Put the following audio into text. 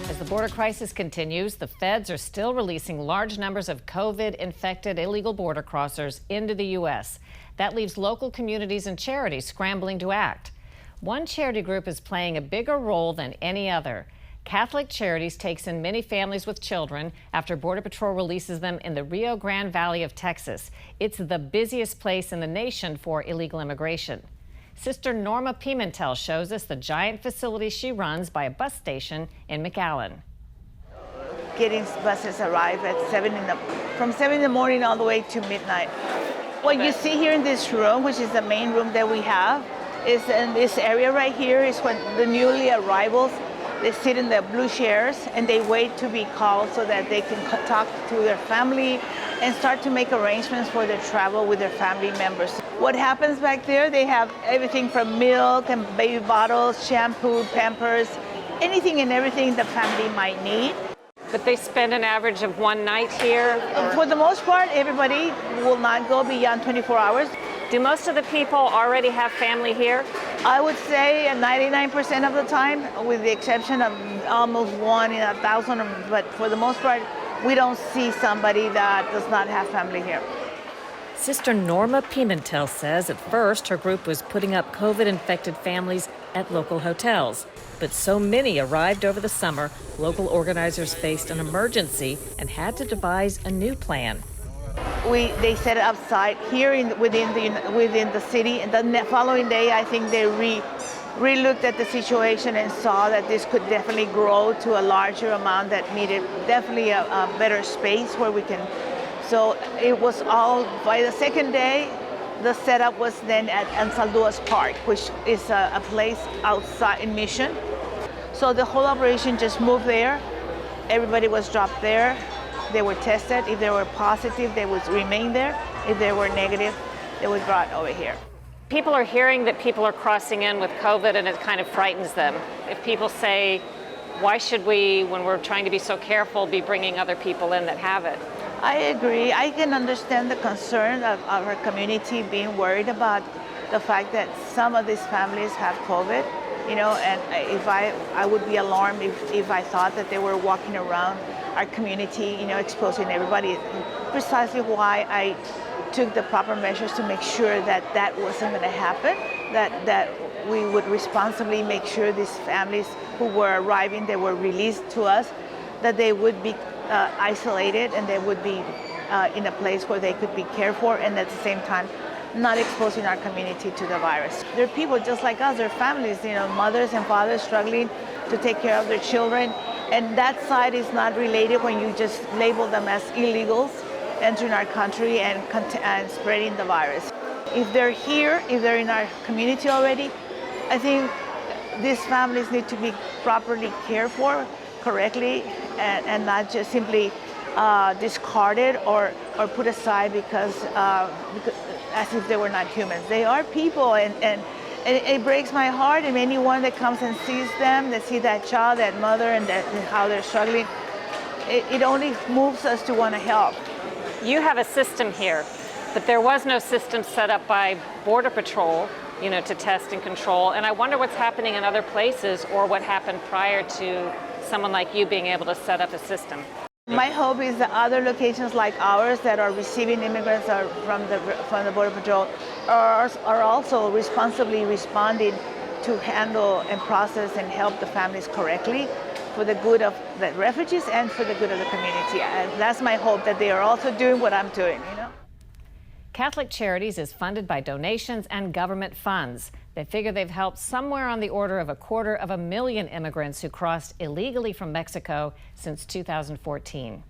As the border crisis continues, the feds are still releasing large numbers of COVID-infected illegal border crossers into the U.S. That leaves local communities and charities scrambling to act. One charity group is playing a bigger role than any other. Catholic Charities takes in many families with children after Border Patrol releases them in the Rio Grande Valley of Texas. It's the busiest place in the nation for illegal immigration. Sister Norma Pimentel shows us the giant facility she runs by a bus station in McAllen. Getting buses arrive at from 7 in the morning all the way to midnight. What you see here in this room, which is the main room that we have, is in this area right here is when the newly arrivals, they sit in the blue chairs and they wait to be called so that they can talk to their family and start to make arrangements for their travel with their family members. What happens back there, they have everything from milk and baby bottles, shampoo, Pampers, anything and everything the family might need. But they spend an average of one night here? For the most part, everybody will not go beyond 24 hours. Do most of the people already have family here? I would say 99% of the time, with the exception of almost 1 in 1,000, but for the most part, we don't see somebody that does not have family here. Sister Norma Pimentel says at first her group was putting up COVID-infected families at local hotels. But so many arrived over the summer, local organizers faced an emergency and had to devise a new plan. They set it outside here within the city, and the following day I think they re-looked at the situation and saw that this could definitely grow to a larger amount that needed definitely a better space where we can. So it was all, by the second day, the setup was then at Ansalduas Park, which is a place outside in Mission. So the whole operation just moved there. Everybody was dropped there. They were tested. If they were positive, they would remain there. If they were negative, they were brought over here. People are hearing that people are crossing in with COVID and it kind of frightens them. If people say, why should we, when we're trying to be so careful, be bringing other people in that have it? I agree. I can understand the concern of our community being worried about the fact that some of these families have COVID, and if I would be alarmed if I thought that they were walking around our community, exposing everybody. Precisely why I took the proper measures to make sure that that wasn't going to happen, that we would responsibly make sure these families who were arriving, they were released to us, that they would be isolated and they would be in a place where they could be cared for and at the same time not exposing our community to the virus. They're people just like us, they're families, mothers and fathers struggling to take care of their children, and that side is not related when you just label them as illegals entering our country and spreading the virus. If they're here, if they're in our community already, I think these families need to be properly cared for correctly and not just simply discarded or put aside because as if they were not humans. They are people, and it breaks my heart. And anyone that comes and sees them, that see that child, that mother, and how they're struggling, it only moves us to want to help. You have a system here, but there was no system set up by Border Patrol, to test and control. And I wonder what's happening in other places or what happened prior to someone like you being able to set up a system. My hope is that other locations like ours that are receiving immigrants from the Border Patrol are also responsibly responding to handle and process and help the families correctly for the good of the refugees and for the good of the community. And that's my hope, that they are also doing what I'm doing, Catholic Charities is funded by donations and government funds. They figure they've helped somewhere on the order of 250,000 immigrants who crossed illegally from Mexico since 2014.